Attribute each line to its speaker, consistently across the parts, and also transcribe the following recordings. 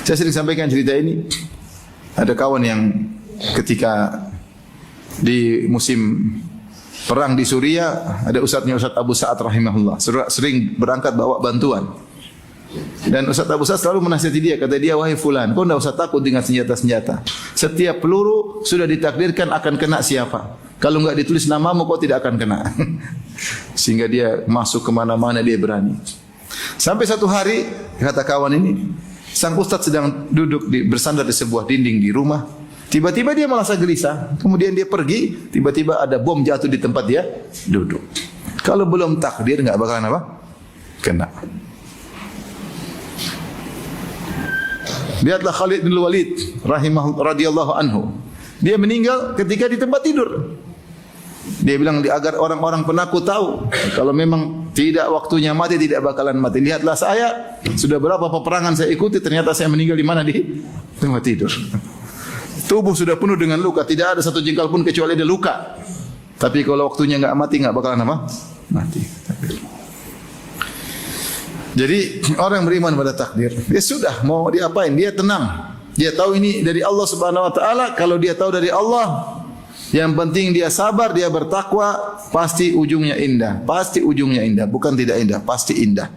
Speaker 1: Saya sering sampaikan cerita ini. Ada kawan yang ketika di musim perang di Suriah, ada Ustaz Abu Sa'ad rahimahullah, sering berangkat bawa bantuan. Dan Ustaz Abu Sa'ad selalu menasihati dia, kata dia, wahai fulan, kau tidak usah takut dengan senjata-senjata. Setiap peluru sudah ditakdirkan akan kena siapa. Kalau enggak ditulis namamu, kau tidak akan kena. Sehingga dia masuk kemana-mana, dia berani. Sampai satu hari, kata kawan ini, sang ustaz sedang duduk bersandar di sebuah dinding di rumah. Tiba-tiba dia merasa gelisah. Kemudian dia pergi, tiba-tiba ada bom jatuh di tempat dia duduk. Kalau belum takdir, enggak bakalan apa? Kena. Lihatlah Khalid bin Walid radhiyallahu anhu. Dia meninggal ketika di tempat tidur. Dia bilang agar orang-orang penakut tahu kalau memang tidak waktunya mati, tidak bakalan mati. Lihatlah saya, sudah berapa peperangan saya ikuti, ternyata saya meninggal di mana? Di tempat tidur. Tubuh sudah penuh dengan luka, tidak ada satu jengkal pun kecuali ada luka. Tapi kalau waktunya enggak mati, enggak bakalan apa? Mati. Jadi orang beriman pada takdir, dia sudah mau diapain, dia tenang. Dia tahu ini dari Allah Subhanahu wa taala. Kalau dia tahu dari Allah, yang penting dia sabar, dia bertakwa, pasti ujungnya indah. Pasti ujungnya indah, bukan tidak indah, pasti indah.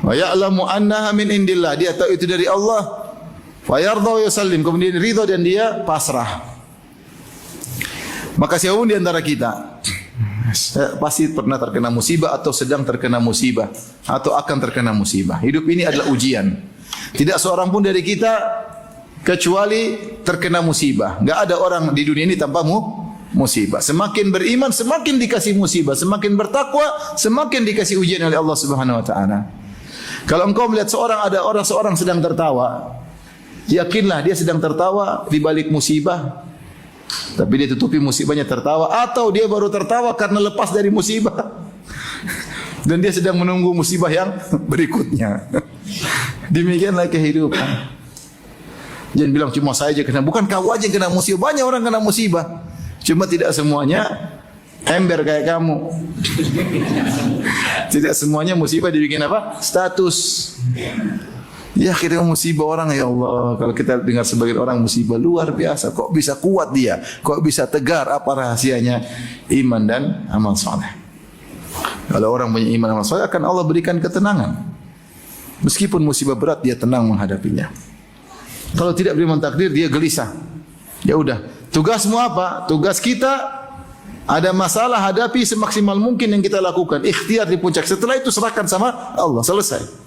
Speaker 1: Wa ya'lamu annaha min indillah, dia tahu itu dari Allah. Fa yarda wa yusallim, kemudian ridha dan dia pasrah. Maka siapapun di antara kita pasti pernah terkena musibah atau sedang terkena musibah atau akan terkena musibah. Hidup ini adalah ujian. Tidak seorang pun dari kita kecuali terkena musibah. Enggak ada orang di dunia ini tanpa musibah. Semakin beriman, semakin dikasih musibah. Semakin bertakwa, semakin dikasih ujian oleh Allah Subhanahu wa taala. Kalau engkau melihat seorang sedang tertawa, yakinlah dia sedang tertawa di balik musibah. Tapi dia tutupi musibahnya tertawa, atau dia baru tertawa karena lepas dari musibah. Dan dia sedang menunggu musibah yang berikutnya. Demikianlah kehidupan. Jangan bilang cuma saya aja kena, bukan kau aja yang kena musibah, banyak orang kena musibah. Cuma tidak semuanya ember kayak kamu. Tidak semuanya musibah dibikin apa? Status. Ya akhirnya musibah orang, ya Allah. Kalau kita dengar sebagian orang musibah luar biasa. Kok bisa kuat dia? Kok bisa tegar? Apa rahasianya? Iman dan amal soleh. Kalau orang punya iman dan amal soleh, akan Allah berikan ketenangan. Meskipun musibah berat, dia tenang menghadapinya. Kalau tidak beriman takdir, dia gelisah. Ya udah. Tugasmu apa? Tugas kita ada masalah, hadapi semaksimal mungkin yang kita lakukan. Ikhtiar di puncak. Setelah itu serahkan sama Allah. Selesai.